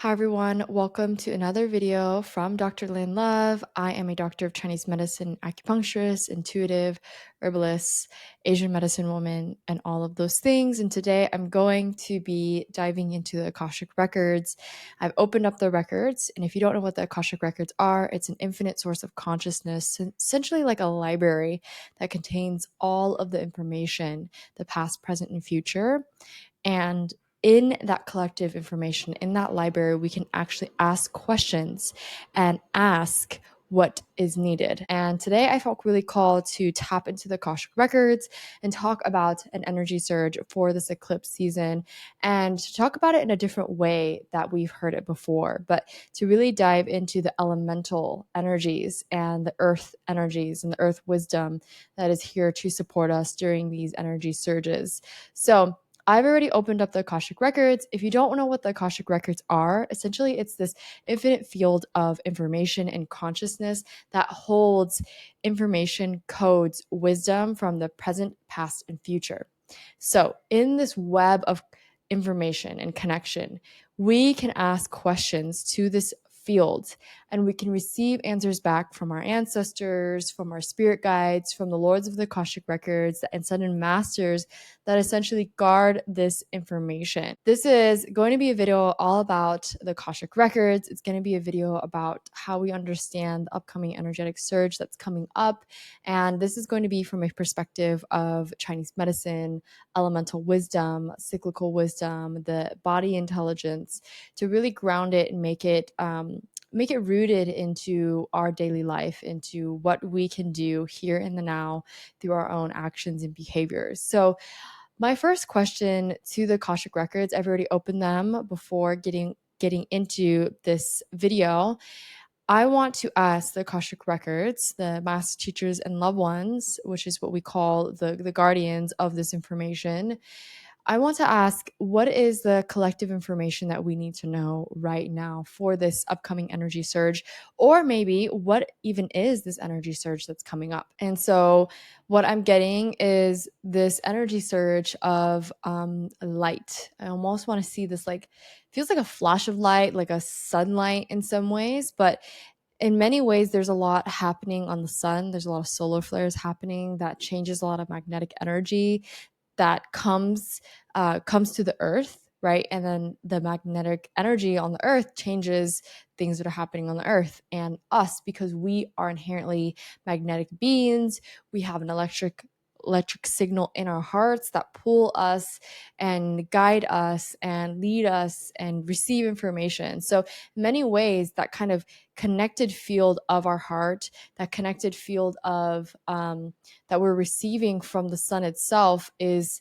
Hi everyone, welcome to another video from Dr. Lin Love. I am a doctor of Chinese medicine, acupuncturist, intuitive, herbalist, Asian medicine woman, and all of those things. And today I'm going to be diving into the Akashic Records. I've opened up the records, and if you don't know what the Akashic Records are, it's an infinite source of consciousness, essentially like a library that contains all of the information, the past, present, and future. And in that collective information, in that library, we can actually ask questions and ask what is needed. And today I felt really called to tap into the Akashic Records and talk about an energy surge for this eclipse season and to talk about it in a different way that we've heard it before, but to really dive into the elemental energies and the earth energies and the earth wisdom that is here to support us during these energy surges. So I've already opened up the Akashic Records. If you don't know what the Akashic Records are, essentially it's this infinite field of information and consciousness that holds information, codes, wisdom from the present, past, and future. So, in this web of information and connection, we can ask questions to this field and we can receive answers back from our ancestors, from our spirit guides, from the lords of the Akashic Records, and ascended masters that essentially guard this information. This is going to be a video all about the Akashic Records. It's going to be a video about how we understand the upcoming energetic surge that's coming up. And this is going to be from a perspective of Chinese medicine, elemental wisdom, cyclical wisdom, the body intelligence, to really ground it and make it rooted into our daily life, into what we can do here in the now through our own actions and behaviors. So my first question to the Akashic Records, I've already opened them before getting into this video. I want to ask the Akashic Records, the master teachers and loved ones, which is what we call the guardians of this information. I want to ask, what is the collective information that we need to know right now for this upcoming energy surge? Or maybe what even is this energy surge that's coming up? And so, what I'm getting is this energy surge of light. I almost want to see this like, feels like a flash of light, like a sunlight in some ways, but in many ways, there's a lot happening on the sun. There's a lot of solar flares happening that changes a lot of magnetic energy that comes to the earth, right? And then the magnetic energy on the earth changes things that are happening on the earth and us, because we are inherently magnetic beings. We have an electric signal in our hearts that pull us and guide us and lead us and receive information. So in many ways, that kind of connected field of our heart, that connected field of that we're receiving from the sun itself, is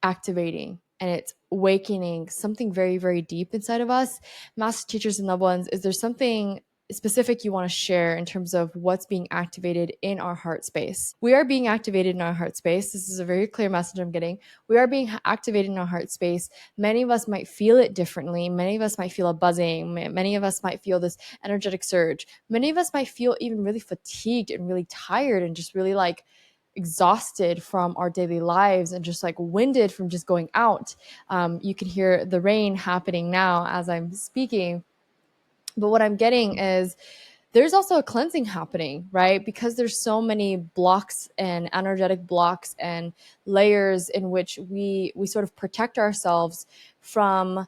activating and it's awakening something very, very deep inside of us. Master teachers and loved ones, is there something specific you want to share in terms of what's being activated in our heart space? We are being activated in our heart space. This is a very clear message I'm getting. We are being activated in our heart space. Many of us might feel it differently. Many of us might feel a buzzing. Many of us might feel this energetic surge. Many of us might feel even really fatigued and really tired and just really like exhausted from our daily lives and just like winded from just going out. You can hear the rain happening now as I'm speaking. But what I'm getting is there's also a cleansing happening, right? Because there's so many blocks and energetic blocks and layers in which we sort of protect ourselves from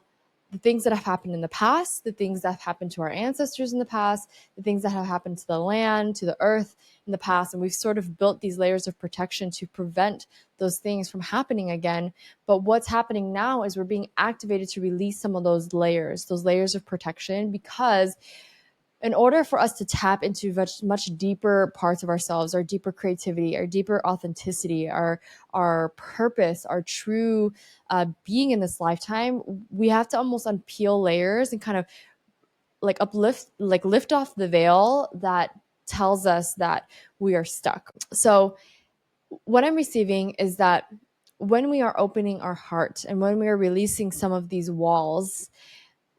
the things that have happened in the past, the things that have happened to our ancestors in the past, the things that have happened to the land, to the earth in the past. And we've sort of built these layers of protection to prevent those things from happening again. But what's happening now is we're being activated to release some of those layers of protection, because in order for us to tap into much deeper parts of ourselves, our deeper creativity, our deeper authenticity, our purpose, our true being in this lifetime, we have to almost unpeel layers and kind of like lift off the veil that tells us that we are stuck. So what I'm receiving is that when we are opening our heart and when we are releasing some of these walls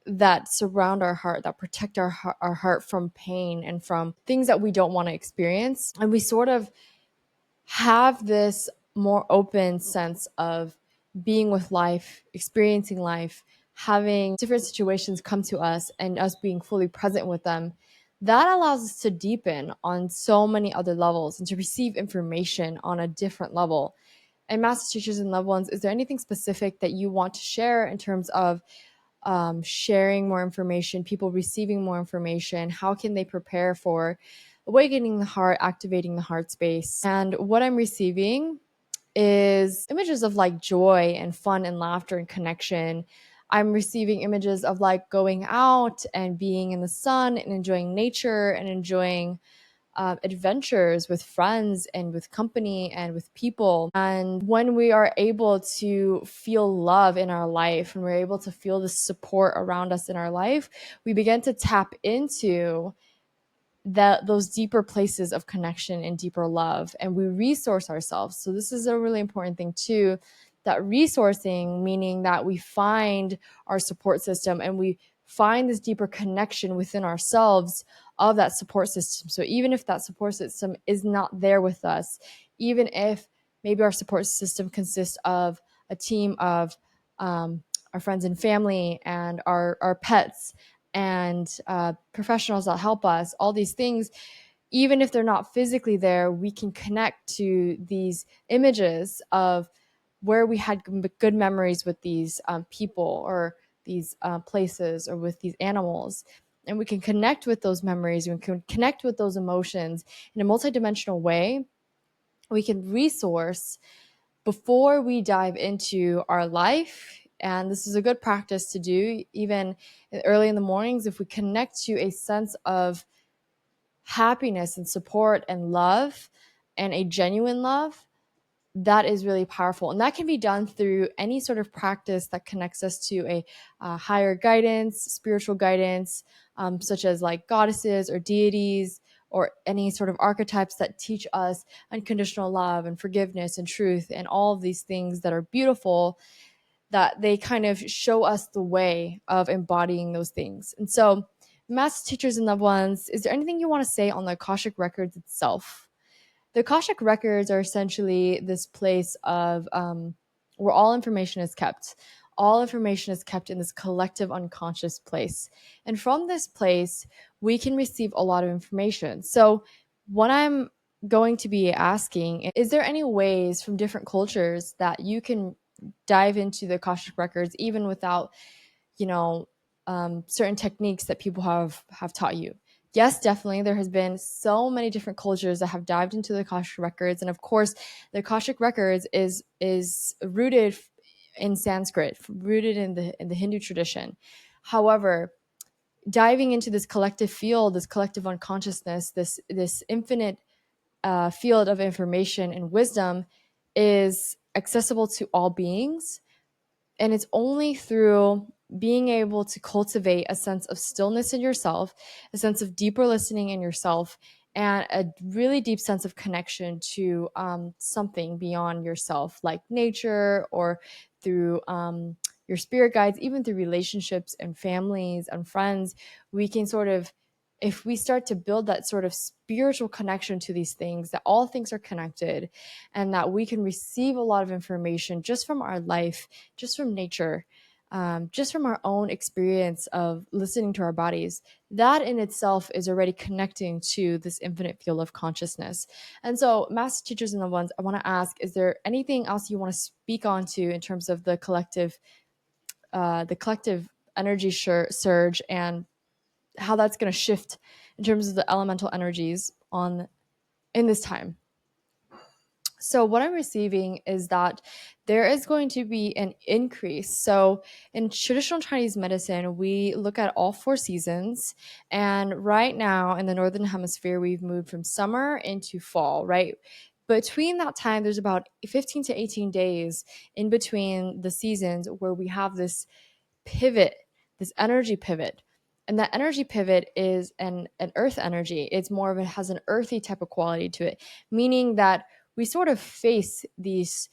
that surround our heart, that protect our heart from pain and from things that we don't want to experience, and we sort of have this more open sense of being with life, experiencing life, having different situations come to us and us being fully present with them, that allows us to deepen on so many other levels and to receive information on a different level. And master teachers and loved ones, is there anything specific that you want to share in terms of sharing more information, people receiving more information? How can they prepare for awakening the heart, activating the heart space? And what I'm receiving is images of like joy and fun and laughter and connection. I'm receiving images of like going out and being in the sun and enjoying nature and enjoying adventures with friends and with company and with people. And when we are able to feel love in our life and we're able to feel the support around us in our life, we begin to tap into those deeper places of connection and deeper love, and we resource ourselves. So this is a really important thing too, that resourcing, meaning that we find our support system and we find this deeper connection within ourselves of that support system. So even if that support system is not there with us, even if maybe our support system consists of a team of our friends and family and our pets and professionals that help us, all these things, even if they're not physically there, we can connect to these images of where we had good memories with these people or these places or with these animals. And we can connect with those memories, we can connect with those emotions in a multidimensional way. We can resource before we dive into our life. And this is a good practice to do even early in the mornings. If we connect to a sense of happiness and support and love and a genuine love, that is really powerful. And that can be done through any sort of practice that connects us to a higher guidance, spiritual guidance, such as like goddesses or deities, or any sort of archetypes that teach us unconditional love and forgiveness and truth and all of these things that are beautiful, that they kind of show us the way of embodying those things. And so, master teachers and loved ones, is there anything you want to say on the Akashic Records itself? The Akashic Records are essentially this place of where all information is kept. All information is kept in this collective unconscious place. And from this place, we can receive a lot of information. So, what I'm going to be asking is there any ways from different cultures that you can dive into the Akashic Records even without, you know, certain techniques that people have taught you? Yes, definitely. There has been so many different cultures that have dived into the Akashic Records, and of course, the Akashic Records is rooted in Sanskrit, rooted in the Hindu tradition. However, diving into this collective field, this collective unconsciousness, this infinite field of information and wisdom is accessible to all beings, and it's only through being able to cultivate a sense of stillness in yourself, a sense of deeper listening in yourself, and a really deep sense of connection to something beyond yourself, like nature, or through your spirit guides, even through relationships and families and friends. We can sort of, if we start to build that sort of spiritual connection to these things, that all things are connected and that we can receive a lot of information just from our life, just from nature, just from our own experience of listening to our bodies, that in itself is already connecting to this infinite field of consciousness. And so, master teachers and the ones, I want to ask, is there anything else you want to speak on to in terms of the collective energy surge and how that's going to shift in terms of the elemental energies on in this time? So what I'm receiving is that there is going to be an increase. So in traditional Chinese medicine, we look at all four seasons. And right now in the Northern Hemisphere, we've moved from summer into fall, right? Between that time, there's about 15 to 18 days in between the seasons where we have this pivot, this energy pivot. And that energy pivot is an earth energy. It's more of, it has an earthy type of quality to it, meaning that we sort of face these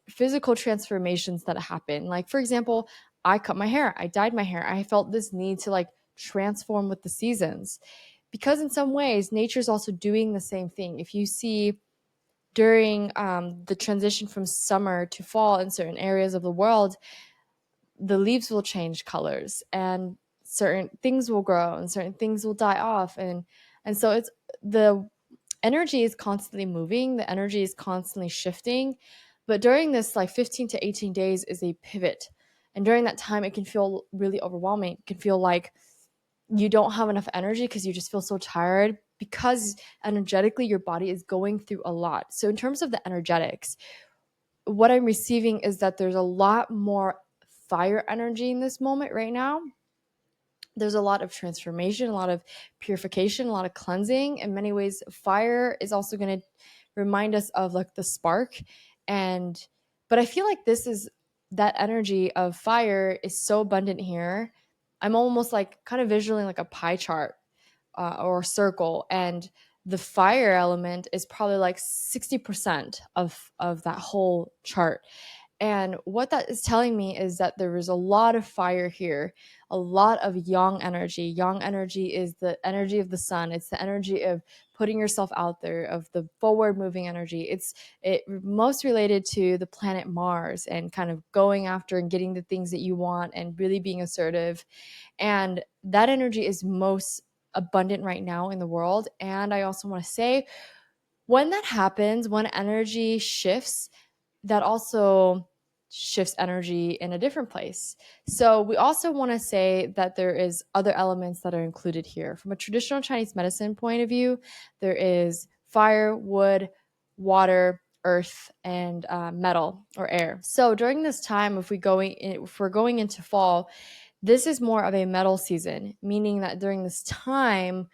physical transformations that happen. Like, for example, I cut my hair, I dyed my hair. I felt this need to like transform with the seasons, because in some ways nature is also doing the same thing. If you see during the transition from summer to fall in certain areas of the world, the leaves will change colors, and certain things will grow and certain things will die off, and so it's the energy is constantly moving, the energy is constantly shifting. But during this like 15 to 18 days is a pivot. And during that time, it can feel really overwhelming. It can feel like you don't have enough energy because you just feel so tired, because energetically your body is going through a lot. So, in terms of the energetics, what I'm receiving is that there's a lot more fire energy in this moment right now. There's a lot of transformation, a lot of purification, a lot of cleansing. In many ways, fire is also going to remind us of like the spark. And, but I feel like this is that energy of fire is so abundant here. I'm almost like kind of visually like a pie chart or circle. And the fire element is probably like 60% of that whole chart. And what that is telling me is that there is a lot of fire here, a lot of yang energy. Yang energy is the energy of the sun. It's the energy of putting yourself out there, of the forward moving energy. It most related to the planet Mars and kind of going after and getting the things that you want and really being assertive. And that energy is most abundant right now in the world. And I also want to say, when that happens, when energy shifts, that also shifts energy in a different place. So we also want to say that there is other elements that are included here. From a traditional Chinese medicine point of view, there is fire, wood, water, earth, and metal or air. So during this time, if we're going into fall, this is more of a metal season, meaning that during this time,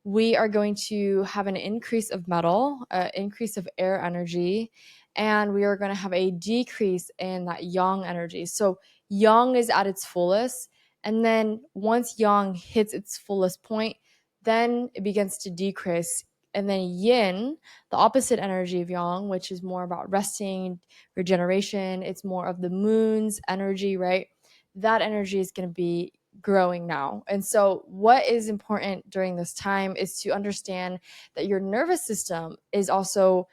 we are going to have an increase of metal, increase of air energy, and we are going to have a decrease in that yang energy. So yang is at its fullest, and then once yang hits its fullest point, then it begins to decrease. And then yin, the opposite energy of yang, which is more about resting, regeneration, it's more of the moon's energy, right? That energy is going to be growing now. And so, what is important during this time is to understand that your nervous system is also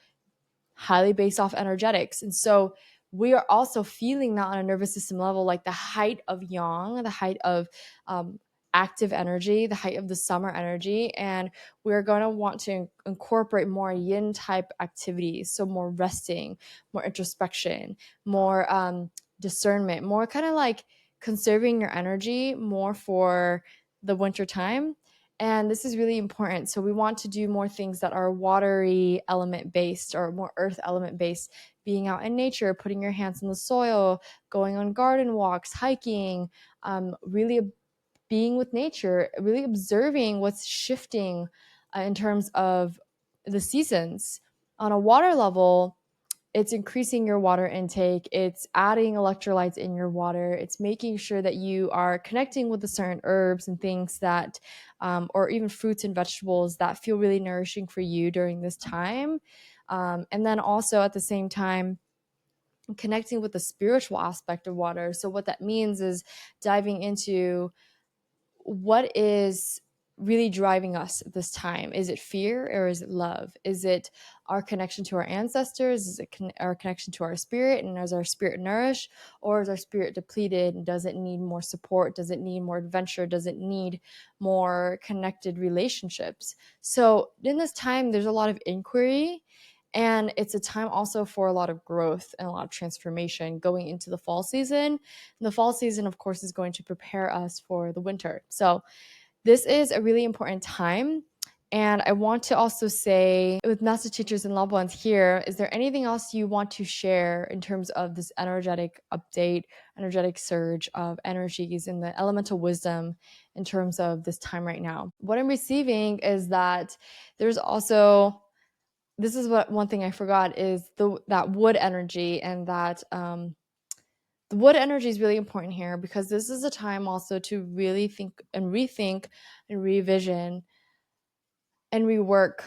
highly based off energetics. And so, we are also feeling that on a nervous system level, like the height of yang, the height of active energy, the height of the summer energy. And we're going to want to incorporate more yin type activities. So, more resting, more introspection, more discernment, more kind of like conserving your energy more for the winter time. And this is really important. So we want to do more things that are watery element based or more earth element based, being out in nature, putting your hands in the soil, going on garden walks, hiking, really being with nature, really observing what's shifting in terms of the seasons. On a water level, it's increasing your water intake, it's adding electrolytes in your water, it's making sure that you are connecting with the certain herbs and things that or even fruits and vegetables that feel really nourishing for you during this time. And then also at the same time, connecting with the spiritual aspect of water. So what that means is diving into what is really driving us this time. Is it fear or is it love? Is it our connection to our ancestors? Is it our connection to our spirit? And is our spirit nourished, or is our spirit depleted and does it need more support? Does it need more adventure? Does it need more connected relationships? So in this time, there's a lot of inquiry, and it's a time also for a lot of growth and a lot of transformation going into the fall season. And the fall season, of course, is going to prepare us for the winter. So this is a really important time. And I want to also say, with master teachers and loved ones here, is there anything else you want to share in terms of this energetic update, energetic surge of energies and the elemental wisdom in terms of this time right now? What I'm receiving is that there's also, this is what one thing I forgot, is that wood energy, and that the wood energy is really important here, because this is a time also to really think and rethink and revision and rework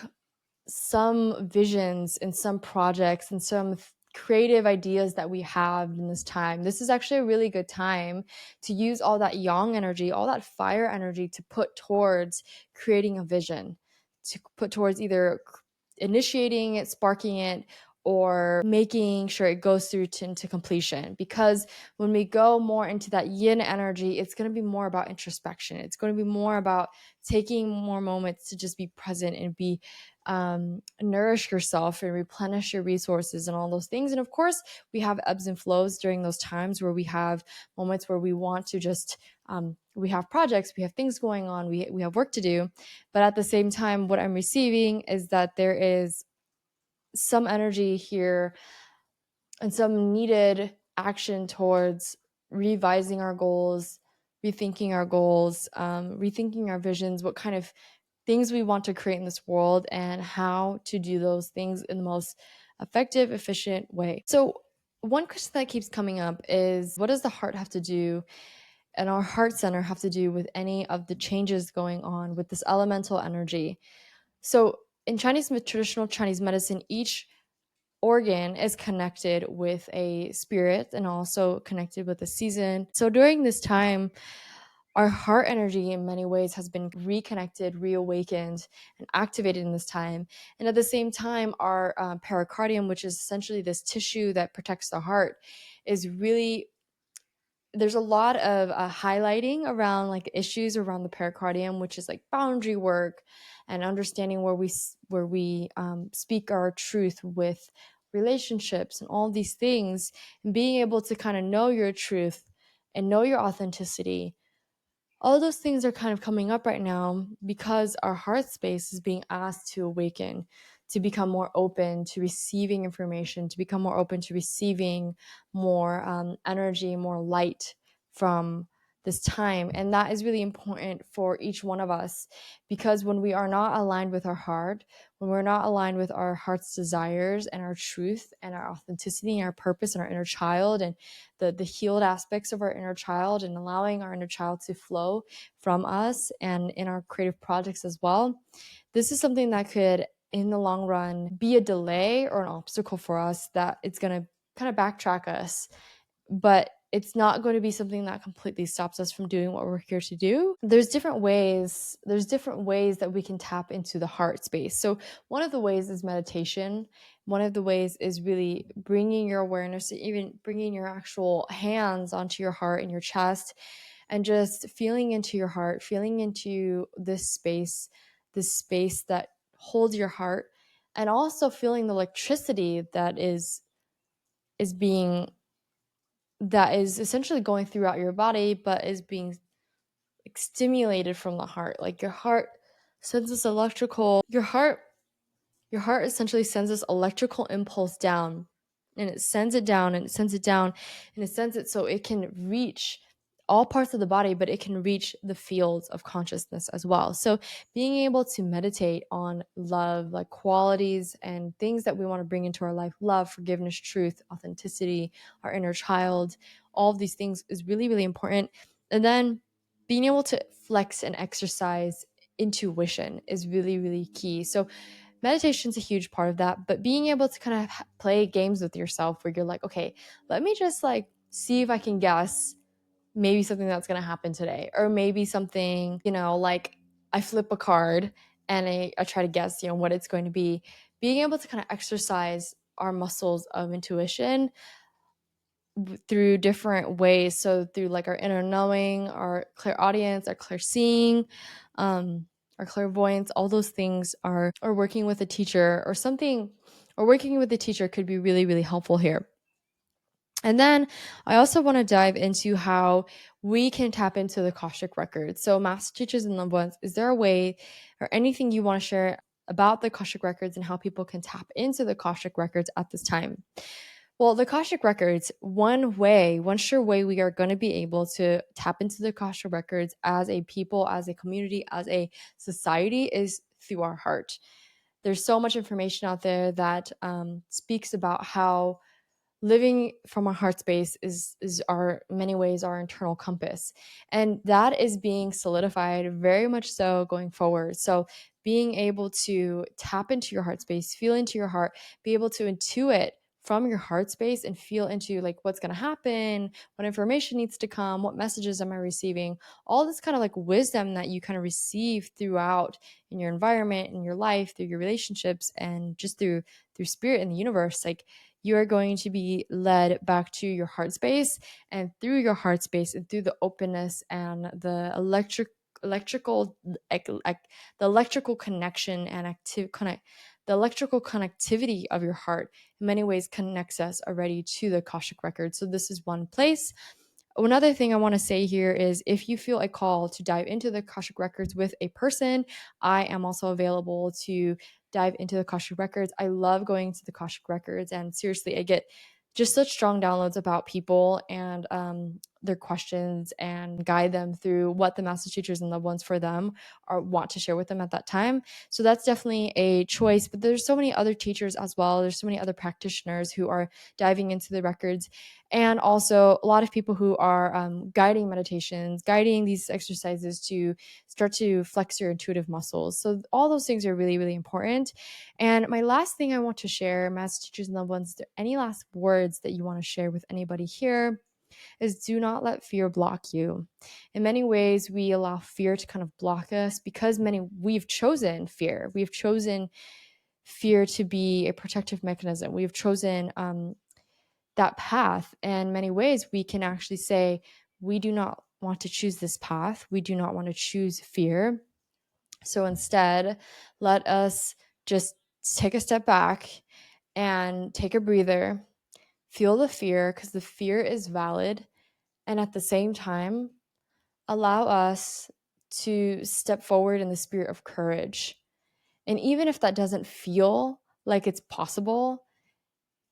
some visions and some projects and some creative ideas that we have in this time. This is actually a really good time to use all that yang energy, all that fire energy, to put towards creating a vision, to put towards either initiating it, sparking it, or making sure it goes through into completion. Because when we go more into that yin energy, it's going to be more about introspection. It's going to be more about taking more moments to just be present and be nourish yourself and replenish your resources and all those things. And of course, we have ebbs and flows during those times where we have moments where we want to just we have projects, we have things going on, we have work to do. But at the same time, what I'm receiving is that there is some energy here and some needed action towards revising our goals, rethinking our goals, rethinking our visions, what kind of things we want to create in this world, and how to do those things in the most effective, efficient way. So, one question that keeps coming up is, what does the heart have to do and our heart center have to do with any of the changes going on with this elemental energy? So, in traditional Chinese medicine, each organ is connected with a spirit and also connected with a season. So during this time, our heart energy in many ways has been reconnected, reawakened, and activated in this time. And at the same time, our pericardium, which is essentially this tissue that protects the heart, is really, there's a lot of highlighting around like issues around the pericardium, which is like boundary work and understanding where we speak our truth with relationships and all these things, and being able to kind of know your truth and know your authenticity. All those things are kind of coming up right now because our heart space is being asked to awaken, to become more open to receiving information, to become more open to receiving more energy, more light from this time. And that is really important for each one of us, because when we are not aligned with our heart, when we're not aligned with our heart's desires and our truth and our authenticity and our purpose and our inner child and the healed aspects of our inner child, and allowing our inner child to flow from us and in our creative projects as well, this is something that could in the long run be a delay or an obstacle for us, that it's going to kind of backtrack us, but it's not going to be something that completely stops us from doing what we're here to do. There's different ways that we can tap into the heart space. So one of the ways is meditation. One of the ways is really bringing your awareness, even bringing your actual hands onto your heart and your chest, and just feeling into your heart, feeling into this space that holds your heart, and also feeling the electricity that is being that is essentially going throughout your body, but is being like stimulated from the heart. Like your heart sends this electrical, your heart essentially sends this electrical impulse down, and it sends it down and it sends it down and it sends it so it can reach all parts of the body, but it can reach the fields of consciousness as well. So being able to meditate on love, like qualities and things that we want to bring into our life, love, forgiveness, truth, authenticity, our inner child, all of these things is really, really important. And then being able to flex and exercise intuition is really, really key. So meditation is a huge part of that, but being able to kind of play games with yourself where you're like, okay, let me just like see if I can guess maybe something that's going to happen today, or maybe something, like I flip a card and I try to guess, what it's going to be. Being able to kind of exercise our muscles of intuition through different ways. So through like our inner knowing, our clairaudience, our clairseeing, our clairvoyance, all those things are, or working with a teacher or something, or working with a teacher could be really, really helpful here. And then I also want to dive into how we can tap into the Akashic Records. So master teachers and loved ones, is there a way or anything you want to share about the Akashic Records and how people can tap into the Akashic Records at this time? Well, the Akashic Records, one sure way we are going to be able to tap into the Akashic Records as a people, as a community, as a society is through our heart. There's so much information out there that speaks about how living from our heart space is our many ways our internal compass, and that is being solidified very much so going forward. So being able to tap into your heart space, feel into your heart, be able to intuit from your heart space and feel into like what's going to happen, what information needs to come, what messages am I receiving, all this kind of like wisdom that you kind of receive throughout in your environment, in your life, through your relationships, and just through spirit in the universe. Like, you are going to be led back to your heart space, and through your heart space and through the openness and the electrical the electrical connection and the electrical connectivity of your heart in many ways connects us already to the Akashic Records. So this is one place. Another thing I want to say here is if you feel a call to dive into the Akashic Records with a person, I am also available to dive into the Akashic Records. I love going to the Akashic Records, and seriously, I get just such strong downloads about people and their questions, and guide them through what the master teachers and loved ones for them are want to share with them at that time. So that's definitely a choice. But there's so many other teachers as well. There's so many other practitioners who are diving into the records, and also a lot of people who are guiding meditations, guiding these exercises to start to flex your intuitive muscles. So all those things are really, really important. And my last thing I want to share, master teachers and loved ones, is there any last words that you want to share with anybody here? Is do not let fear block you. In many ways, we allow fear to kind of block us because we've chosen fear. We've chosen fear to be a protective mechanism. We've chosen that path. In many ways, we can actually say, we do not want to choose this path. We do not want to choose fear. So instead, let us just take a step back and take a breather, feel the fear because the fear is valid. And at the same time, allow us to step forward in the spirit of courage. And even if that doesn't feel like it's possible,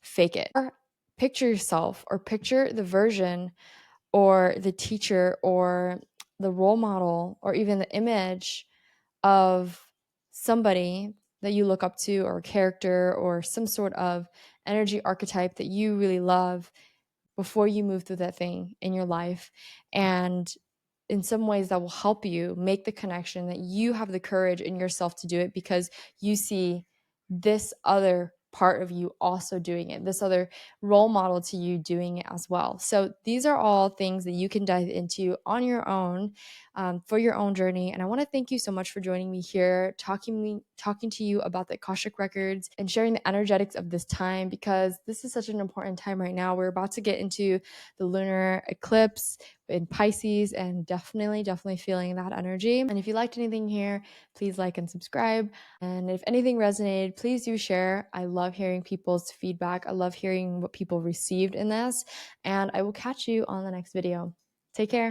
fake it. Or picture yourself, or picture the version or the teacher or the role model or even the image of somebody that you look up to, or a character or some sort of energy archetype that you really love before you move through that thing in your life. And in some ways that will help you make the connection that you have the courage in yourself to do it, because you see this other part of you also doing it, this other role model to you doing it as well. So these are all things that you can dive into on your own, for your own journey. And I want to thank you so much for joining me here, talking to you about the Akashic Records and sharing the energetics of this time, because this is such an important time right now. We're about to get into the lunar eclipse in Pisces, and definitely feeling that energy. And if you liked anything here, please like and subscribe. And if anything resonated, please do share. I love hearing people's feedback. I love hearing what people received in this. And I will catch you on the next video. Take care.